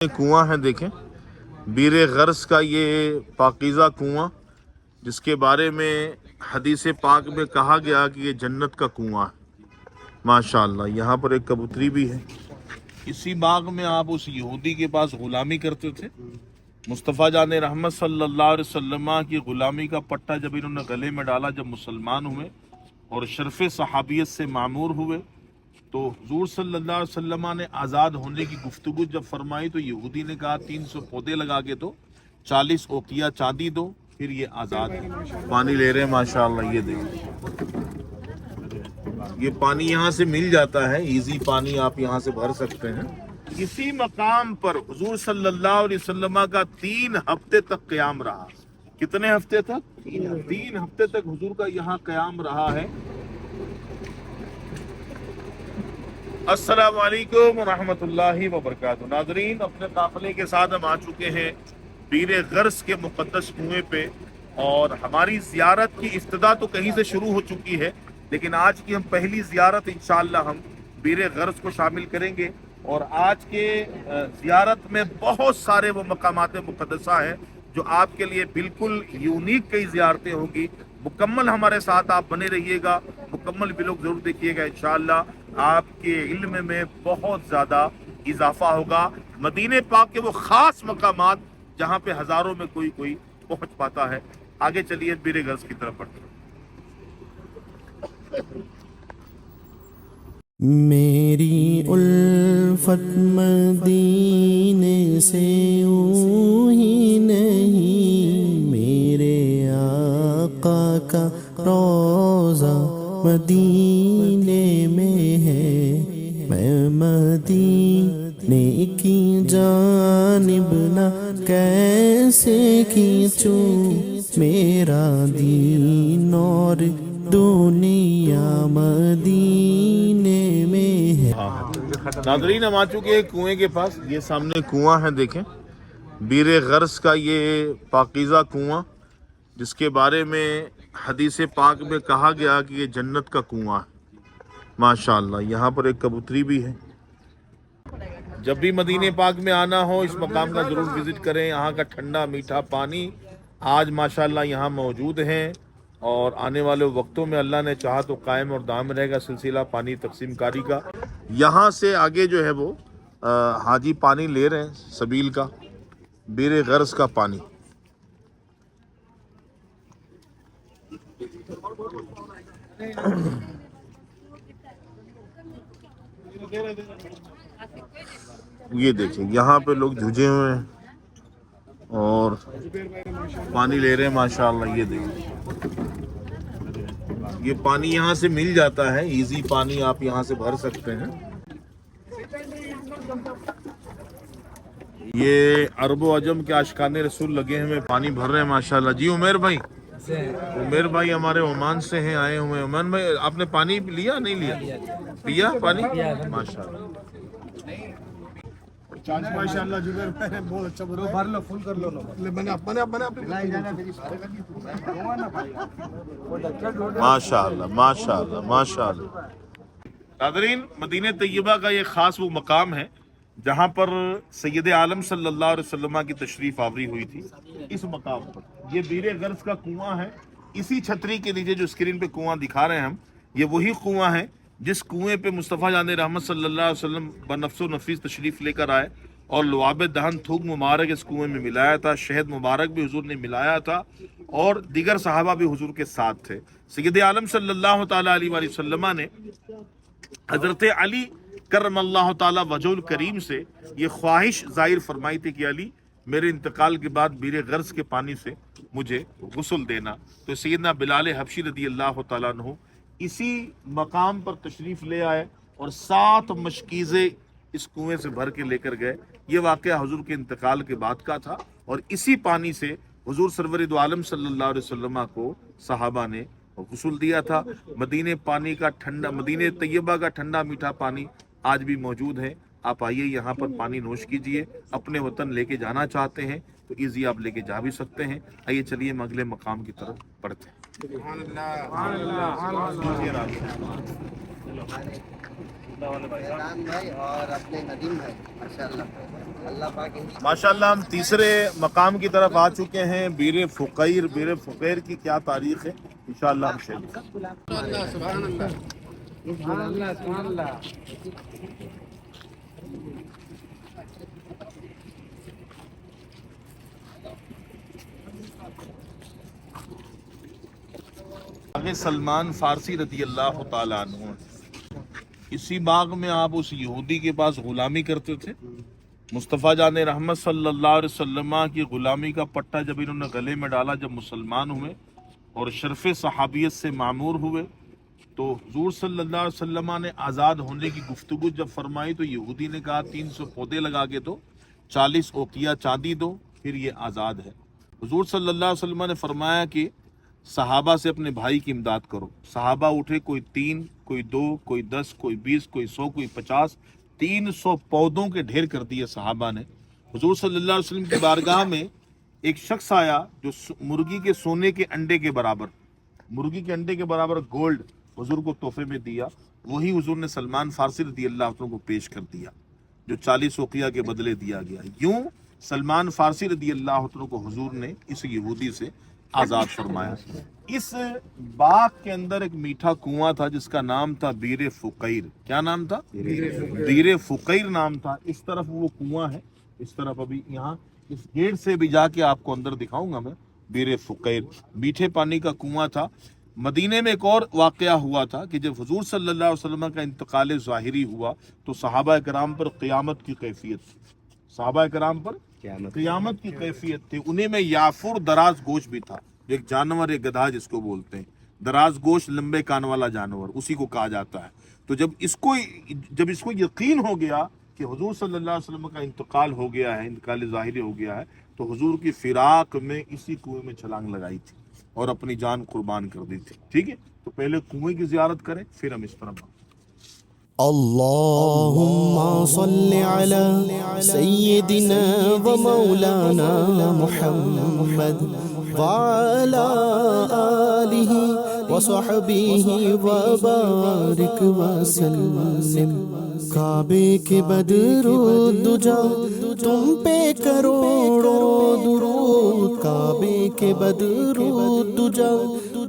कुआं है, देखें बीर गर्स का ये पाकीज़ा कुआं, जिसके बारे में हदीस पाक में कहा गया कि ये जन्नत का कुआं है। माशाअल्लाह, यहाँ पर एक कबूतरी भी है। इसी बाग में आप उस यहूदी के पास गुलामी करते थे। मुस्तफ़ा जान रहमत सल्लल्लाहु अलैहि वसल्लम की गुलामी का पट्टा जब इन्होंने गले में डाला, जब मुसलमान हुए और शर्फ़ सहाबियत से मामूर हुए, तो हुजूर सल्लल्लाहु अलैहि वसल्लम ने आज़ाद होने की गुफ्तगू जब फरमाई तो यहूदी ने कहा 300 पौधे लगा के दो, 40 ओकिया चांदी दो, फिर ये आज़ाद है। पानी ले रहे हैं माशाअल्लाह। ये देखिए, ये पानी यहाँ से मिल जाता है, इजी पानी आप यहाँ से भर सकते हैं। इसी मकाम पर हुजूर सल्लल्लाहु अलैहि वसल्लम का 3 हफ्ते तक क़याम रहा। कितने हफ्ते तक? 3 हफ्ते तक हुजूर का यहाँ क़याम रहा है। अस्सलामु अलैकुम रहमतुल्लाहि व बरकातहू। नाज़रीन, अपने काफ़िले के साथ हम आ चुके हैं बीर गर्स के मुक़द्दस कुएं पे, और हमारी ज़ियारत की इब्तिदा तो कहीं से शुरू हो चुकी है, लेकिन आज की हम पहली ज़ियारत इंशाअल्लाह हम बीर गर्स को शामिल करेंगे। और आज के ज़ियारत में बहुत सारे वो मकामात मुक़द्दसा हैं जो आपके लिए बिल्कुल यूनिक कई ज़ियारतें होंगी। मुकम्मल हमारे साथ आप बने रहिएगा, मुकम्मल व्लॉग ज़रूर देखिएगा। इंशाअल्लाह आपके इल्म में बहुत ज़्यादा इजाफा होगा। मदीने पाक के वो ख़ास मकामात जहाँ पे हज़ारों में कोई कोई पहुँच पाता है। आगे चलिए बीर गर्स की तरफ बढ़ते हैं। मेरी उल्फत मदीने से यूं ही नहीं, मेरे आका का रोज़ा मदीने में है। मैं मदीने की जानिब न कैसे खींचूं, मेरा दीन और दुनिया मदीने में है। नाज़रीन, हम आ चुके हैं कुएं के पास। ये सामने कुआं है, देखें बीर गर्स का ये पाकीज़ा कुआं, जिसके बारे में हदीस पाक में कहा गया कि ये जन्नत का कुआं है। माशाअल्लाह, यहाँ पर एक कबूतरी भी है। जब भी मदीने पाक में आना हो, इस मकाम का ज़रूर विज़िट करें। यहाँ का ठंडा मीठा पानी आज माशाअल्लाह यहाँ मौजूद है, और आने वाले वक्तों में अल्लाह ने चाहा तो कायम और दाम रहेगा सिलसिला पानी तकसीम कारी का। यहाँ से आगे जो है वो हाजी पानी ले रहे हैं सबील का, बीर गर्स का पानी। ये देखिए, यहाँ पे लोग झुजे हुए हैं और पानी ले रहे हैं माशाअल्लाह। ये देखिए, ये पानी यहाँ से मिल जाता है, इजी पानी आप यहाँ से भर सकते हैं। ये अरबो अजम के आशिकाने रसूल लगे हुए पानी भर रहे हैं माशाअल्लाह। जी उमेर भाई हमारे ओमान से हैं, आए हुए हैं। ओमान भाई, आपने पानी लिया नहीं लिया? पिया पानी माशाअल्लाह। माशाअल्लाह जुबैर भाई बहुत अच्छा बोल रहे हैं। भर लो, फुल कर लो। मैंने माशाअल्लाह माशाअल्लाह माशाअल्लाह। नाज़रीन, मदीने तैयबा का ये ख़ास वो मकाम है जहाँ पर सैयद आलम सल्लल्लाहु अलैहि वसल्लम की तशरीफ़ आवरी हुई थी। इस मकाम पर ये बीर गर्स का कुआं है। इसी छतरी के नीचे जो स्क्रीन पे कुआं दिखा रहे हैं हम, ये वही कुआं है जिस कुएं पे मुस्तफ़ा जान रहमत सल्लल्लाहु अलैहि वसल्लम बनफ्सो नफीस तशरीफ़ लेकर आए, और लुआब दहन थूक मुबारक इस कुएं में मिलाया था। शहद मुबारक भी हुजूर ने मिलाया था, और दीगर सहाबा भी हुजूर के साथ थे। सैयद आलम सल्लल्लाहु तआला अलैहि वसल्लम ने हज़रत अली करमल्लाहु तआला वजहुल करीम से ये ख्वाहिश ज़ाहिर फरमाई थी कि अली, मेरे इंतकाल के बाद बीर गर्स के पानी से मुझे गुस्ल देना। तो सैयदना बिलाल हबशी रदी अल्लाह तआला अन्हु इसी मकाम पर तशरीफ़ ले आए और 7 मशकीज़े इस कुएं से भर के लेकर गए। ये वाक़या हुजूर के इंतकाल के बाद का था, और इसी पानी से हुजूर सरवर दो आलम सल्लल्लाहु अलैहि वसल्लम को सहाबा ने गुस्ल दिया था। मदीने पानी का ठंडा, मदीने तैयबा का ठंडा मीठा पानी आज भी मौजूद है। आप आइए, यहाँ पर पानी नोश कीजिए। अपने वतन लेके जाना चाहते हैं तो ईजी आप लेके जा भी सकते हैं। आइए चलिए हम अगले मकाम की तरफ बढ़ते हैं। भाई और अपने नदीम भाई माशाल्लाह। माशाल्लाह हम तीसरे मकाम की तरफ आ चुके हैं, बीर फुकैर। बीर फुकैर की क्या तारीख है इंशाअल्लाह हम शेयर। आगे सलमान फारसी रदी अल्लाह तआला अन्हु, इसी बाग में आप उस यहूदी के पास गुलामी करते थे। मुस्तफ़ा जान रहमत सल्लल्लाहु अलैहि वसल्लम की गुलामी का पट्टा जब इन्होंने गले में डाला, जब मुसलमान हुए और शर्फ सहाबियत से मामूर हुए, तो हुजूर सल्लल्लाहु अलैहि वसल्लम ने आज़ाद होने की गुफ्तगू जब फरमाई तो यहूदी ने कहा 300 पौधे लगा के दो, 40 ओकिया चांदी दो, फिर ये आज़ाद है। हुजूर सल्लल्लाहु अलैहि वसल्लम ने फरमाया कि सहाबा से अपने भाई की इमदाद करो। सहाबा उठे, कोई 3, कोई 2, कोई 10, कोई 20, कोई 100, कोई 50, 300 पौधों के ढेर कर दिए सहाबा ने। हुजूर सल्लल्लाहु अलैहि वसल्लम की बारगाह में एक शख्स आया जो मुर्गी के सोने के अंडे के बराबर, मुर्गी के अंडे के बराबर गोल्ड हुजूर को तोहफे में दिया। वही हुजूर ने सलमान फारसी रज़ी अल्लाह अन्हु को पेश कर दिया, जो 40 उकिया के बदले दिया गया। यूं सलमान फारसी रज़ी अल्लाह अन्हु को हुजूर ने इस यहूदी से आज़ाद फरमाया। इस बाग के अंदर एक मीठा कुआं था जिसका नाम था बीर फुकैर। क्या नाम था? बीर फुकैर नाम था। इस तरफ वो कुआं है, इस तरफ अभी यहाँ इस गेट से भी जाके आपको अंदर दिखाऊंगा मैं। बीर फुकैर मीठे पानी का कुआं था। मदीने में एक और वाकया हुआ था कि जब हुजूर सल्लल्लाहु अलैहि वसल्लम का इंतकाल ज़ाहिरी हुआ तो सहाबा कराम पर क़यामत की कैफियत, सहाबा कराम पर क़यामत की कैफियत थी। उन्हीं में याफुर दराज गोश भी था, एक जानवर, एक गधा जिसको बोलते हैं दराज गोश, लंबे कान वाला जानवर, उसी को कहा जाता है। तो जब इसको यकीन हो गया कि हुजूर सल्लल्लाहु अलैहि वसल्लम का इंतकाल हो गया है, इंतकाल ज़ाहिरी हो गया है, तो हुजूर की फिराक में इसी कुएं में छलांग लगाई थी और अपनी जान कुर्बान कर दी थी। ठीक है, तो पहले कुएं की ज़ियारत करें, फिर हम इस पर अल्लाहुम्मा सल्लि अला सय्यिदिना व मौलाना मुहम्मद व अला आलिहि व सहबिहि व बारिक व सल्लिम। काबे के बदरुद्दुजा तुम पे करोड़ों दुरूद, काबे के बदरुद्दुजा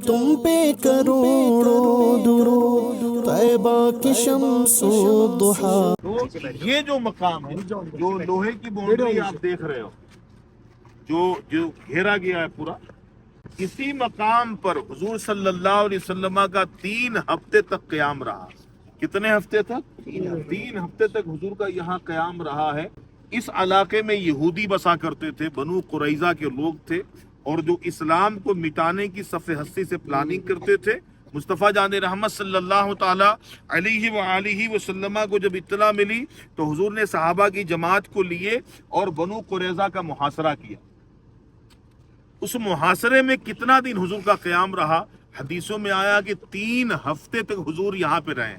तुम पे करोड़ों दुरूद, तैबा की शम्सो दुहा। तो ये जो मकाम है, जो लोहे की बाउंड्री आप देख रहे हो, जो घेरा गया है पूरा, इसी मकाम पर हुजूर सल्लल्लाहु अलैहि वसल्लम का 3 हफ्ते तक क़याम रहा। कितने हफ्ते तक? 3 हफ्ते तक हुजूर का यहाँ क़याम रहा है। इस इलाके में यहूदी बसा करते थे, बनु कुरैज़ा के लोग थे, और जो इस्लाम को मिटाने की सफ़े हस्ती से प्लानिंग करते थे। मुस्तफ़ा जान रहमत सल्लल्लाहु ताला अलैहि वसल्लम को जब इत्तला मिली तो हुजूर ने सहाबा की जमात को लिए और बनु कुरैज़ा का मुहासरा किया। उस मुहासरे में कितना दिन हुजूर का क़याम रहा? हदीसों में आया कि 3 हफ्ते तक हुजूर यहाँ पे रहे।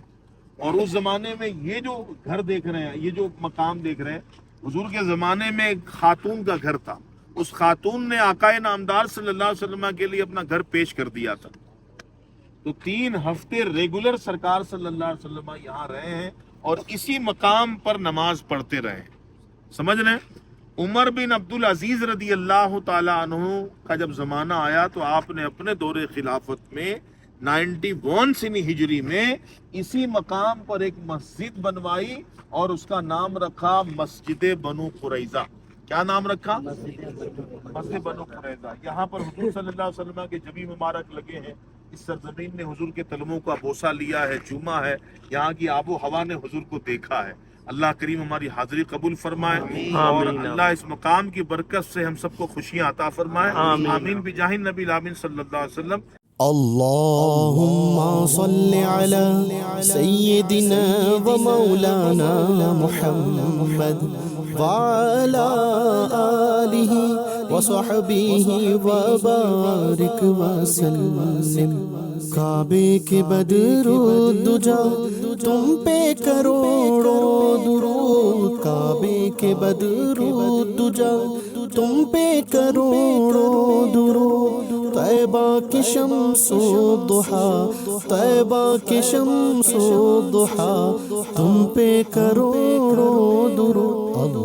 और उस जमाने में ये जो घर देख रहे हैं, ये जो मकाम देख रहे हैं, हुजूर के ज़माने में एक खातून का घर था। उस खातून ने आकाए नामदार सल्लल्लाहु अलैहि वसल्लम के लिए अपना घर पेश कर दिया था। तो 3 हफ्ते रेगुलर सरकार सल्लल्लाहु अलैहि वसल्लम यहाँ रहे हैं और इसी मकाम पर नमाज पढ़ते रहे। समझ रहे? उमर बिन अब्दुल अजीज रदी अल्लाह ताला अन्हु का जब जमाना आया तो आपने अपने दौरे खिलाफत में 91 हिजरी में इसी मकाम पर एक मस्जिद बनवाई और उसका नाम रखा मस्जिद बनु कुरैज़ा। क्या नाम रखा? मस्जिद बनु कुरैज़ा। यहाँ पर हुजूर सल्लल्लाहु अलैहि वसल्लम के जबी मुबारक लगे हैं। इस सरजमीन ने हुजूर के तलमों का बोसा लिया है, चूमा है। यहाँ की आबो हवा ने हुजूर को देखा है। अल्लाह करीम हमारी हाजिरी कबूल फरमाए और अल्लाह इस मकाम की बरकत से हम सबको खुशियाँ अता फरमाए। आमीन बिजाहि नबी आमीन सल्लल्लाहु अलैहि वसल्लम। अल्लाहुम्मा सल्लि अला सय्यिदिना व मौलाना मुहम्मद व अला आलिहि व सहबिहि व बारिक व सल्लिम। काबे के बदरुद्दुजा तुम पे करोड़ों दुरूद, काबे के बदरुद्दुजा तुम पे करोड़ों दुरूद, तैबा की शम्सो दुहा, तैबा की शम्सो दुहा तुम पे करोड़ों दुरूद।